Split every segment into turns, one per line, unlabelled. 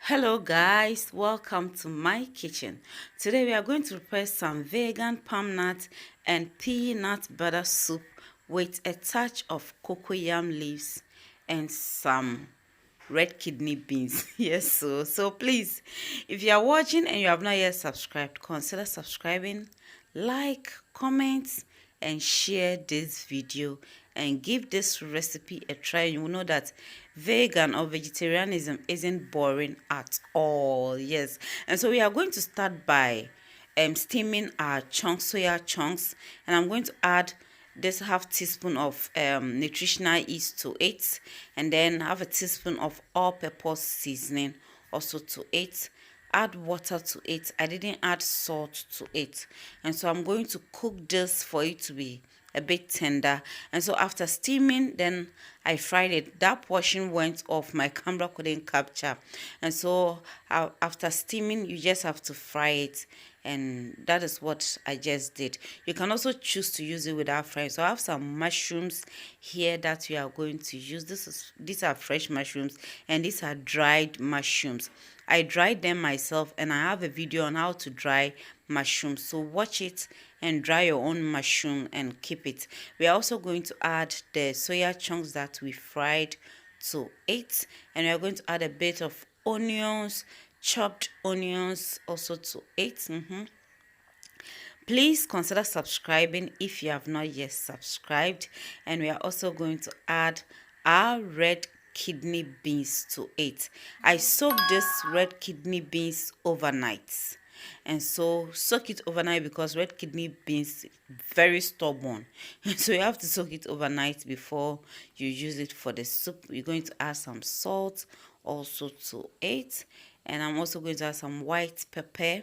Hello guys, welcome to my kitchen. Today we are going to prepare some vegan palm nut and peanut butter soup with a touch of cocoyam leaves and some red kidney beans. Yes, so please, if you are watching and you have not yet subscribed, consider subscribing, like, comment, and share this video and give this recipe a try. You will know that vegan or vegetarianism isn't boring at all. Yes, and so we are going to start by steaming our soya chunks, and I'm going to add this half teaspoon of nutritional yeast to it, and then have a teaspoon of all-purpose seasoning also to it. Add water to it. I didn't add salt to it, and so I'm going to cook this for it to be a bit tender. And so after steaming, then I fried it. That portion went off, my camera couldn't capture, and so after steaming you just have to fry it, and that is what I just did. You can also choose to use it without frying. So I have some mushrooms here that we are going to use. These are fresh mushrooms, and these are dried mushrooms. I dried them myself, and I have a video on how to dry mushrooms, so watch it and dry your own mushroom and keep it. We are also going to add the soya chunks that we fried to it, and we are going to add a bit of onions, chopped onions also to it. Please consider subscribing if you have not yet subscribed, and we are also going to add our red kidney beans to it. I soaked this red kidney beans overnight, and so soak it overnight because red kidney beans very stubborn, so you have to soak it overnight before you use it for the soup. We're going to add some salt also to it, and I'm also going to add some white pepper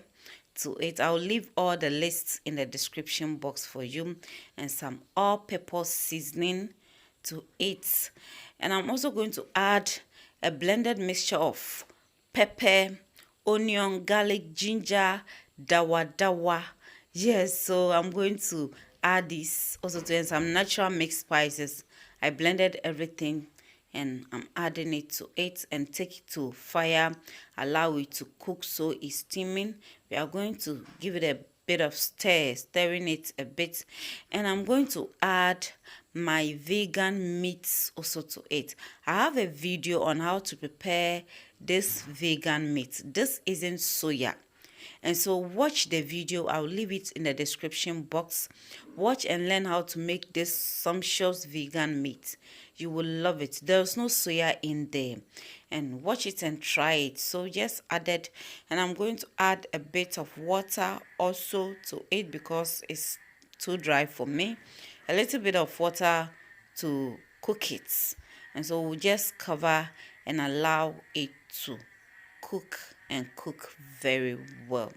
to it. I'll leave all the lists in the description box for you, and some all-purpose seasoning to it. And I'm also going to add a blended mixture of pepper, onion, garlic, ginger, dawa. Yes, so I'm going to add this also to it, some natural mixed spices. I blended everything, and I'm adding it to it, and take it to fire, allow it to cook so it's steaming. We are going to give it a bit of stirring it a bit, and I'm going to add my vegan meats also to it. I have a video on how to prepare this vegan meat. This isn't soya, and so watch the video. I'll leave it in the description box. Watch and learn how to make this sumptuous vegan meat. You will love it. There's no soya in there, and watch it and try it. So just add it, and I'm going to add a bit of water also to it because it's too dry for me. A little bit of water to cook it, and so we'll just cover and allow it to cook and cook very well.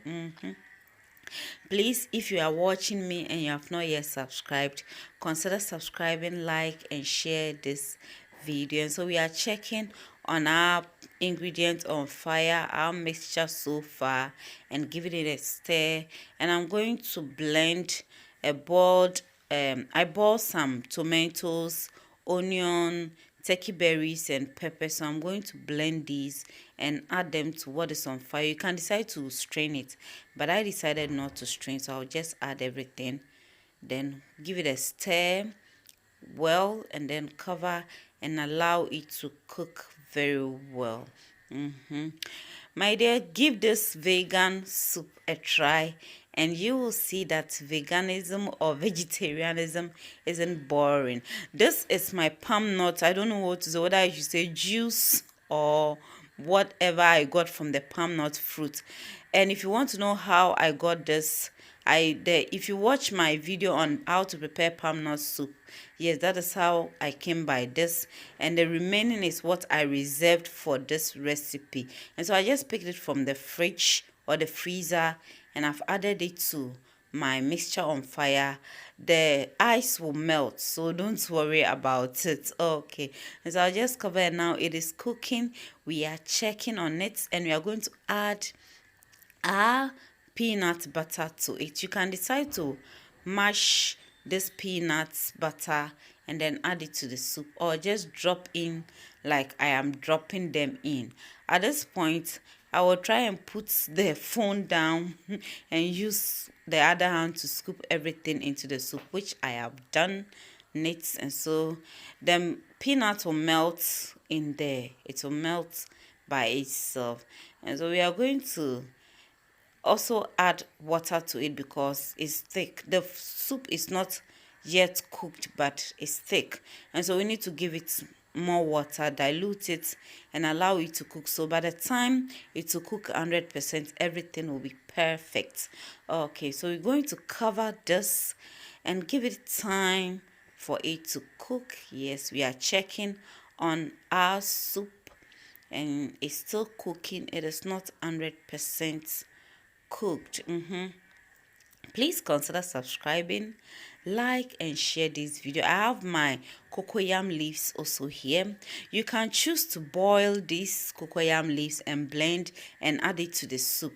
Please, if you are watching me and you have not yet subscribed, consider subscribing, like, and share this video. And so we are checking on our ingredients on fire, our mixture so far, and giving it a stir. And I'm going to blend a boiled I boiled some tomatoes, onion, turkey berries, and pepper. So I'm going to blend these and add them to what is on fire. You can decide to strain it, but I decided not to strain, so I'll just add everything, then give it a stir well, and then cover and allow it to cook very well. My dear, give this vegan soup a try, and you will see that veganism or vegetarianism isn't boring. This is my palm nut. I don't know what to say, whether I should say juice or whatever I got from the palm nut fruit. And if you want to know how I got this, if you watch my video on how to prepare palm nut soup, yes, that is how I came by this, and the remaining is what I reserved for this recipe. And so I just picked it from the fridge or the freezer, and I've added it to my mixture on fire. The ice will melt, so don't worry about it. Okay, and so I'll just cover it now. It is cooking. We are checking on it, and we are going to add our peanut butter to it. You can decide to mash this peanut butter and then add it to the soup, or just drop in like I am dropping them in. At this point, I will try and put the phone down and use the other hand to scoop everything into the soup, which I have done it. And so the peanut will melt in there. It will melt by itself. And so we are going to also add water to it because it's thick. The soup is not yet cooked, but it's thick, and so we need to give it more water, dilute it, and allow it to cook. So by the time it will cook 100%, everything will be perfect. Okay, so we're going to cover this and give it time for it to cook. Yes, we are checking on our soup, and it's still cooking. It is not 100% cooked. Please consider subscribing, like, and share this video. I have my cocoyam leaves also here. You can choose to boil these cocoyam leaves and blend and add it to the soup,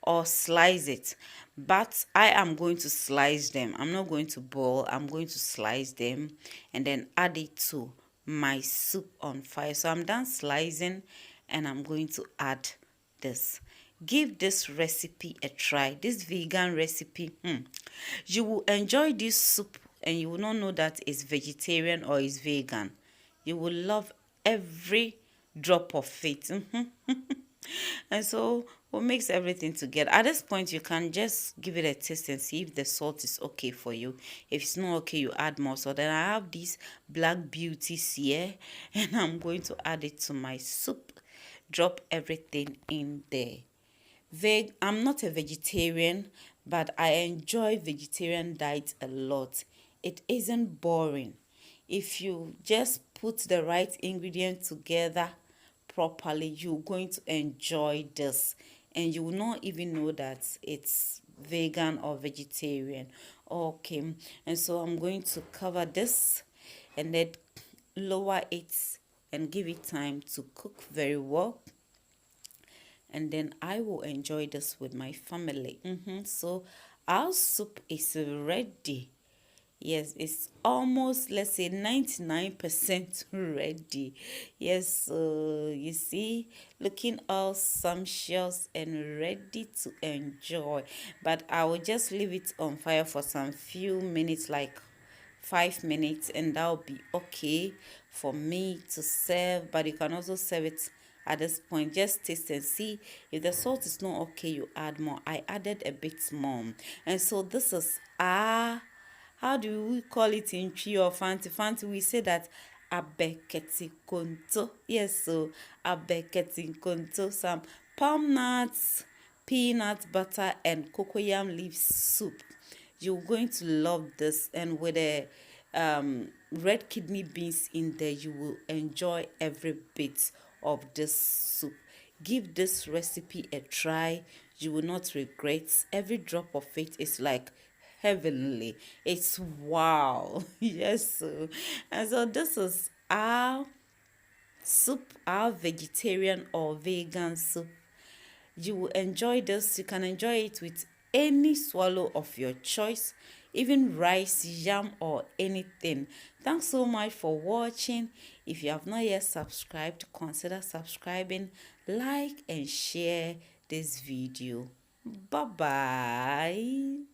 or slice it, but I am going to slice them. I'm not going to boil. I'm going to slice them and then add it to my soup on fire. So I'm done slicing, and I'm going to add this. Give this recipe a try, this vegan recipe. You will enjoy this soup, and you will not know that it's vegetarian or it's vegan. You will love every drop of it. And so what makes everything together? At this point, you can just give it a taste and see if the salt is okay for you. If it's not okay, you add more salt. Then I have these black beauties here, and I'm going to add it to my soup. Drop everything in there. I'm not a vegetarian, but I enjoy vegetarian diet a lot. It isn't boring. If you just put the right ingredients together properly, you're going to enjoy this, and you will not even know that it's vegan or vegetarian. Okay, and so I'm going to cover this and then lower it and give it time to cook very well, and then I will enjoy this with my family. So our soup is ready. Yes, it's almost, let's say, 99% ready. Yes, so you see, looking all sumptuous and ready to enjoy. But I will just leave it on fire for some few minutes, like 5 minutes, and that'll be okay for me to serve. But you can also serve it at this point. Just taste and see. If the salt is not okay, you add more. I added a bit more. And so this is how do we call it in Twi or Fanti? Fanti, we say that abeketi konto. Yes, so abeketi konto. Some palm nuts, peanut butter, and cocoyam leaf soup. You're going to love this, and with the red kidney beans in there, you will enjoy every bit of this soup. Give this recipe a try. You will not regret. Every drop of it is like heavenly. It's wow. Yes. And so this is our soup, our vegetarian or vegan soup. You will enjoy this. You can enjoy it with any swallow of your choice, even rice, yam, or anything. Thanks so much for watching. If you have not yet subscribed, consider subscribing, like, and share this video. Bye bye.